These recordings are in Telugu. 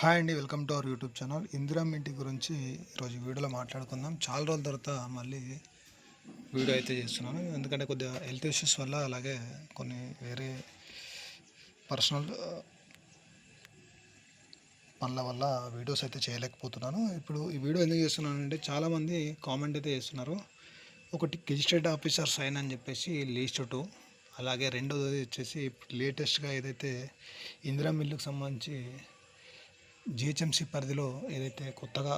హాయ్ అండి, welcome to our YouTube channel. Indiramma ఇంటి గురించి ఈరోజు వీడియోలో మాట్లాడుకుందాం. చాలా రోజుల తర్వాత మళ్ళీ వీడియో అయితే చేస్తున్నాను. ఎందుకంటే కొద్దిగా హెల్త్ ఇష్యూస్ వల్ల, అలాగే కొన్ని వేరే పర్సనల్ పనుల వల్ల వీడియోస్ అయితే చేయలేకపోతున్నాను. ఇప్పుడు ఈ వీడియో ఎందుకు చేస్తున్నాను అంటే, చాలామంది కామెంట్ అయితే చేస్తున్నారు. ఒకటి గెజిస్టెడ్ ఆఫీసర్ సైన్ అని చెప్పేసి లీస్ట్ 2, అలాగే రెండోది వచ్చేసి లేటెస్ట్గా ఏదైతే ఇందిరమ్మ ఇల్లుకు సంబంధించి జిహెచ్ఎంసీ పరిధిలో ఏదైతే కొత్తగా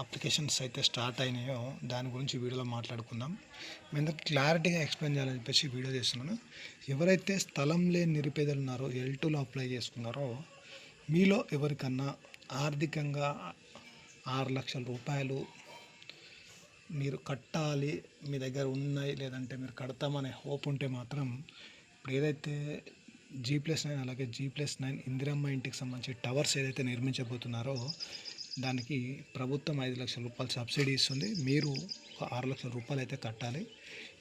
అప్లికేషన్స్ అయితే స్టార్ట్ అయినాయో దాని గురించి వీడియోలో మాట్లాడుకుందాం. మేము క్లారిటీగా ఎక్స్ప్లెయిన్ చేయాలని చెప్పేసి వీడియో చేస్తున్నాను. ఎవరైతే స్థలం లేని నిరుపేదలు ఉన్నారో, L2లో అప్లై చేసుకున్నారో, మీలో ఎవరికన్నా ఆర్థికంగా 6 లక్షల రూపాయలు మీరు కట్టాలి, మీ దగ్గర ఉన్నాయి, లేదంటే మీరు కడతామనే హోప్ ఉంటే మాత్రం ఇప్పుడు ఏదైతే G+9 అలాగే G+9 ఇందిరమ్మ ఇంటికి సంబంధించి టవర్స్ ఏదైతే నిర్మించబోతున్నారో దానికి ప్రభుత్వం 5 లక్షల రూపాయలు సబ్సిడీ ఇస్తుంది. మీరు 6 లక్షల రూపాయలు అయితే కట్టాలి.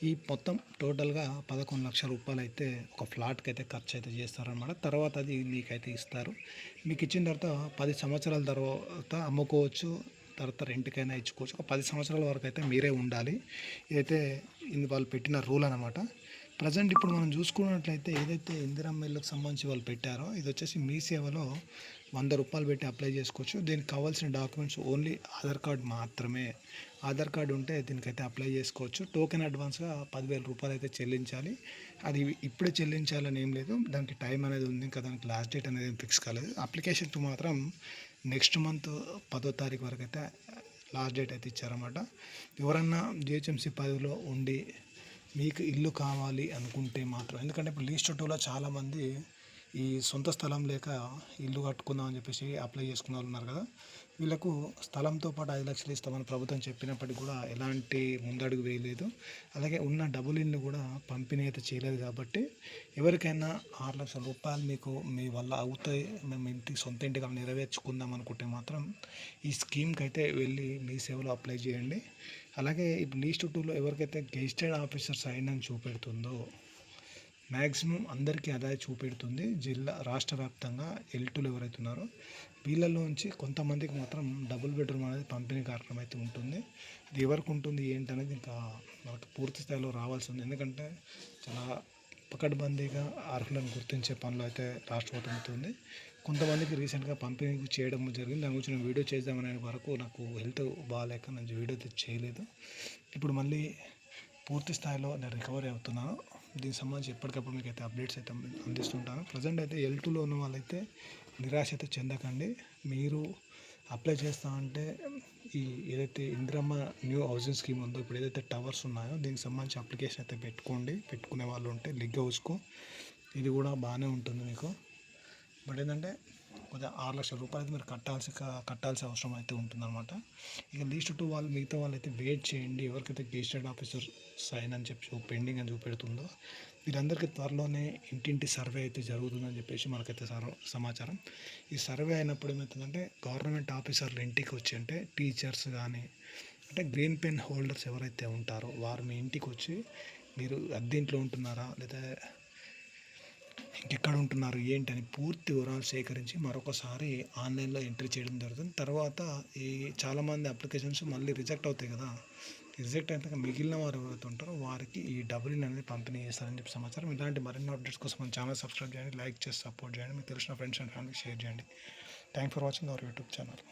ఈ మొత్తం టోటల్గా 11 లక్షల రూపాయలు అయితే ఒక ఫ్లాట్కి అయితే ఖర్చు అయితే చేస్తారనమాట. తర్వాత అది మీకైతే ఇస్తారు. మీకు ఇచ్చిన తర్వాత 10 సంవత్సరాల తర్వాత అమ్ముకోవచ్చు, తర్వాత రెంట్కైనా ఇచ్చుకోవచ్చు. ఒక 10 సంవత్సరాల వరకు అయితే మీరే ఉండాలి. ఇదైతే వాళ్ళు పెట్టిన రూల్ అనమాట. ప్రజెంట్ ఇప్పుడు మనం చూసుకున్నట్లయితే ఏదైతే ఇందిరమ్మ ఇళ్ళకి సంబంధించి వాళ్ళు పెట్టారో, ఇది వచ్చేసి మీ సేవలో 100 రూపాయలు పెట్టి అప్లై చేసుకోవచ్చు. దీనికి కావాల్సిన డాక్యుమెంట్స్ ఓన్లీ ఆధార్ కార్డ్ మాత్రమే. ఆధార్ కార్డు ఉంటే దీనికైతే అప్లై చేసుకోవచ్చు. టోకెన్ అడ్వాన్స్గా 10,000 రూపాయలు అయితే చెల్లించాలి. అది ఇప్పుడే చెల్లించాలని ఏం లేదు, దానికి టైం అనేది ఉంది, ఇంకా దానికి లాస్ట్ డేట్ అనేది ఫిక్స్ కాలేదు. అప్లికేషన్కి మాత్రం నెక్స్ట్ మంత్ 10వ తారీఖు వరకు అయితే లాస్ట్ డేట్ అయితే ఇచ్చారన్నమాట. ఎవరన్నా జిహెచ్ఎంసీ పరిధిలో ఉండి మీకు ఇల్లు కావాలి అనుకుంటే మాత్రం, ఎందుకంటే ఇప్పుడు లీస్ట్ 2లో చాలామంది ఈ సొంత స్థలం లేక ఇల్లు కట్టుకుందాం అని చెప్పేసి అప్లై చేసుకున్న వాళ్ళు ఉన్నారు కదా. వీళ్ళకు స్థలంతో పాటు 5 లక్షలు ఇస్తామని ప్రభుత్వం చెప్పినప్పటికీ కూడా ఎలాంటి ముందడుగు వేయలేదు. అలాగే ఉన్న డబుల్ ఇల్లు కూడా పంపిణీ అయితే చేయలేదు. కాబట్టి ఎవరికైనా 6 లక్షల రూపాయలు మీకు మీ వల్ల అవుతాయి, మేము సొంత ఇంటికి నెరవేర్చుకుందాం అనుకుంటే మాత్రం ఈ స్కీమ్కి అయితే వెళ్ళి మీ సేవలో అప్లై చేయండి. అలాగే ఇప్పుడు లీస్ట్ 2లో ఎవరికైతే గెజిస్టెడ్ ఆఫీసర్ సైన్ అని చూపెడుతుందో మ్యాక్సిమం అందరికీ అదే చూపెడుతుంది. రాష్ట్ర వ్యాప్తంగా L2లో ఎవరైతే ఉన్నారో వీళ్ళలోంచి కొంతమందికి మాత్రం డబుల్ బెడ్రూమ్ అనేది పంపిణీ కార్యక్రమం అయితే ఉంటుంది. అది ఎవరికి ఉంటుంది ఏంటనేది ఇంకా మనకు పూర్తి స్థాయిలో రావాల్సి ఉంది. ఎందుకంటే చాలా పకడ్బందీగా అర్హులను గుర్తించే పనులు అయితే రాష్ట్ర ప్రభుత్వం అవుతుంది. కొంతమందికి రీసెంట్గా పంపిణీ చేయడం జరిగింది. దాని గురించి నేను వీడియో చేద్దామనే వరకు నాకు హెల్త్ బాగాలేక నేను వీడియో చేయలేదు. ఇప్పుడు మళ్ళీ పూర్తి స్థాయిలో నేను రికవరీ అవుతున్నాను. దీనికి సంబంధించి ఎప్పటికప్పుడు మీకు అయితే అప్డేట్స్ అయితే అందిస్తుంటాను. ప్రజెంట్ అయితే L2లో ఉన్న వాళ్ళైతే నిరాశ అయితే చెందకండి. మీరు అప్లై చేస్తామంటే ఈ ఏదైతే ఇందిరమ్మ న్యూ హౌసింగ్ స్కీమ్ ఉందో, ఇప్పుడు ఏదైతే టవర్స్ ఉన్నాయో దీనికి సంబంధించి అప్లికేషన్ అయితే పెట్టుకోండి. పెట్టుకునే వాళ్ళు ఉంటే లిగ్ హౌస్కు ఇది కూడా బాగానే ఉంటుంది మీకు. బట్ ఏంటంటే కొద్దిగా 6 లక్షల రూపాయలు అయితే మీరు కట్టాల్సిన అవసరం అయితే ఉంటుందన్నమాట. ఇక లీస్ట్ 2 వాళ్ళు మిగతా వాళ్ళు అయితే వెయిట్ చేయండి. ఎవరికైతే గెజిస్టెడ్ ఆఫీసర్ సైన్ అని చెప్పి పెండింగ్ అని చూపెడుతుందో వీరందరికీ త్వరలోనే ఇంటింటి సర్వే అయితే జరుగుతుందని చెప్పేసి మనకైతే సమాచారం. ఈ సర్వే అయినప్పుడు ఏమవుతుందంటే గవర్నమెంట్ ఆఫీసర్లు ఇంటికి వచ్చి, అంటే టీచర్స్ కానీ, అంటే గ్రీన్ పెన్ హోల్డర్స్ ఎవరైతే ఉంటారో వారు మీ ఇంటికి వచ్చి మీరు అద్దెంట్లో ఉంటున్నారా లేదా ఎక్కడ ఉంటున్నారు ఏంటని పూర్తి వివరాలు సేకరించి మరొకసారి ఆన్లైన్లో ఎంట్రీ చేయడం జరుగుతుంది. తర్వాత ఈ చాలామంది అప్లికేషన్స్ మళ్ళీ రిజెక్ట్ అవుతాయి కదా. రిజెక్ట్ అయినాక మిగిలిన వారు ఎవరైతే ఉంటారో వారికి ఈ డబుల్ ఇన్ అనేది పంపిణీ చేస్తారని చెప్పి సమాచారం. ఇలాంటి మరిన్ని అప్డేట్స్ కోసం మన ఛానల్ సబ్స్క్రైబ్ చేయండి, లైక్ చేసి సపోర్ట్ చేయండి, మీకు తెలిసిన ఫ్రెండ్స్ అండ్ ఫ్యామిలీకి షేర్ చేయండి. Thank for watching our YouTube channel.